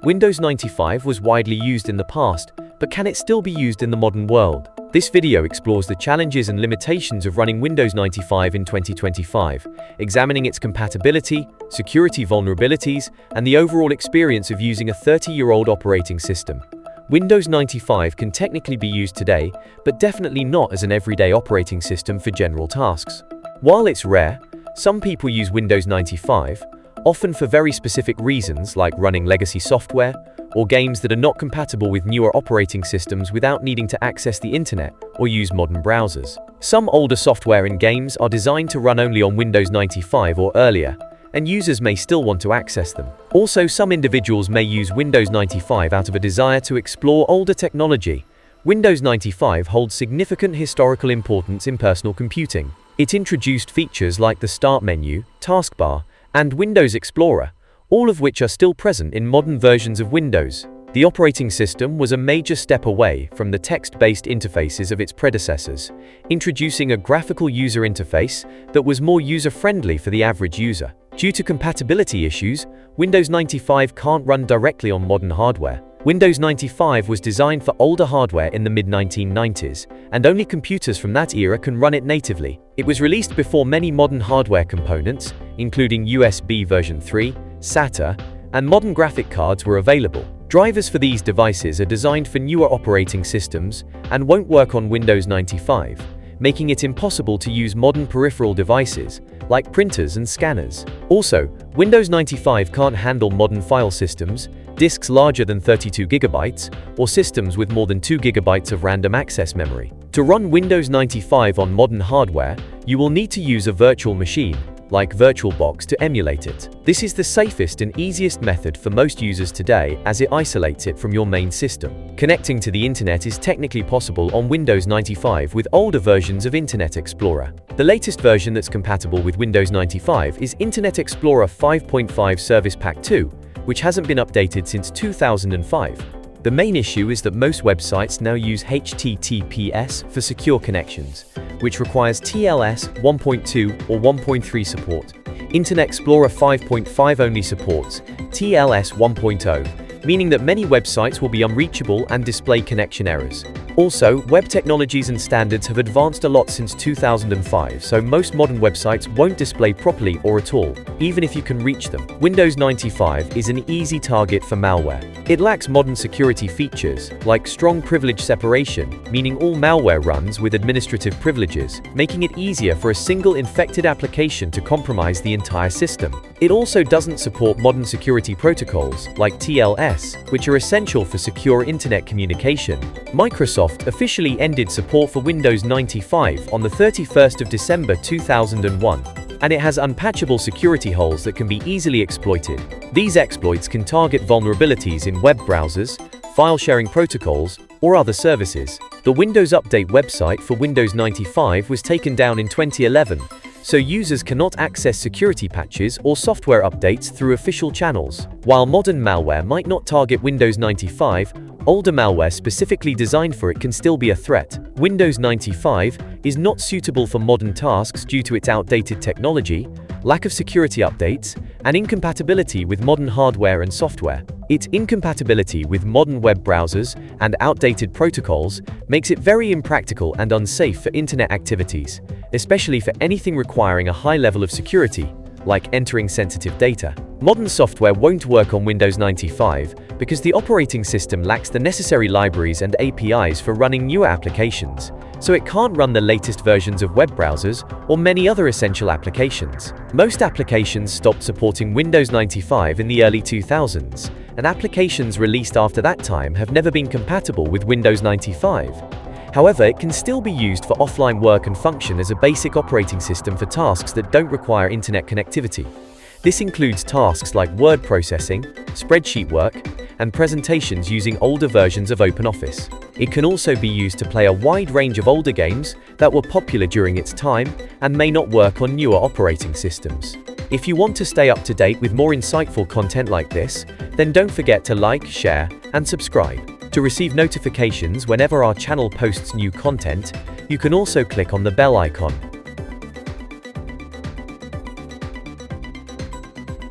Windows 95 was widely used in the past, but can it still be used in the modern world? This video explores the challenges and limitations of running Windows 95 in 2025, examining its compatibility, security vulnerabilities, and the overall experience of using a 30-year-old operating system. Windows 95 can technically be used today, but definitely not as an everyday operating system for general tasks. While it's rare, some people use Windows 95, often for very specific reasons like running legacy software or games that are not compatible with newer operating systems without needing to access the internet or use modern browsers. Some older software and games are designed to run only on Windows 95 or earlier, and users may still want to access them. Also, some individuals may use Windows 95 out of a desire to explore older technology. Windows 95 holds significant historical importance in personal computing. It introduced features like the Start menu, taskbar, and Windows Explorer, all of which are still present in modern versions of Windows. The operating system was a major step away from the text-based interfaces of its predecessors, introducing a graphical user interface that was more user-friendly for the average user. Due to compatibility issues, Windows 95 can't run directly on modern hardware. Windows 95 was designed for older hardware in the mid-1990s, and only computers from that era can run it natively. It was released before many modern hardware components, including USB version 3, SATA, and modern graphic cards were available. Drivers for these devices are designed for newer operating systems and won't work on Windows 95, making it impossible to use modern peripheral devices like printers and scanners. Also, Windows 95 can't handle modern file systems, disks larger than 32 GB, or systems with more than 2 GB of random access memory. To run Windows 95 on modern hardware, you will need to use a virtual machine, like VirtualBox, to emulate it. This is the safest and easiest method for most users today, as it isolates it from your main system. Connecting to the internet is technically possible on Windows 95 with older versions of Internet Explorer. The latest version that's compatible with Windows 95 is Internet Explorer 5.5 Service Pack 2, which hasn't been updated since 2005. The main issue is that most websites now use HTTPS for secure connections, which requires TLS 1.2 or 1.3 support. Internet Explorer 5.5 only supports TLS 1.0, meaning that many websites will be unreachable and display connection errors. Also, web technologies and standards have advanced a lot since 2005, so most modern websites won't display properly or at all, even if you can reach them. Windows 95 is an easy target for malware. It lacks modern security features, like strong privilege separation, meaning all malware runs with administrative privileges, making it easier for a single infected application to compromise the entire system. It also doesn't support modern security protocols, like TLS, which are essential for secure internet communication. Microsoft officially ended support for Windows 95 on the 31st of December 2001, and it has unpatchable security holes that can be easily exploited. These exploits can target vulnerabilities in web browsers, file-sharing protocols, or other services. The Windows Update website for Windows 95 was taken down in 2011, so users cannot access security patches or software updates through official channels. While modern malware might not target Windows 95, older malware specifically designed for it can still be a threat. Windows 95 is not suitable for modern tasks due to its outdated technology, lack of security updates, and incompatibility with modern hardware and software. Its incompatibility with modern web browsers and outdated protocols makes it very impractical and unsafe for internet activities, especially for anything requiring a high level of security, like entering sensitive data. Modern software won't work on Windows 95 because the operating system lacks the necessary libraries and APIs for running newer applications, so it can't run the latest versions of web browsers or many other essential applications. Most applications stopped supporting Windows 95 in the early 2000s, and applications released after that time have never been compatible with Windows 95. However, it can still be used for offline work and function as a basic operating system for tasks that don't require internet connectivity. This includes tasks like word processing, spreadsheet work, and presentations using older versions of OpenOffice. It can also be used to play a wide range of older games that were popular during its time and may not work on newer operating systems. If you want to stay up to date with more insightful content like this, then don't forget to like, share, and subscribe. To receive notifications whenever our channel posts new content, you can also click on the bell icon.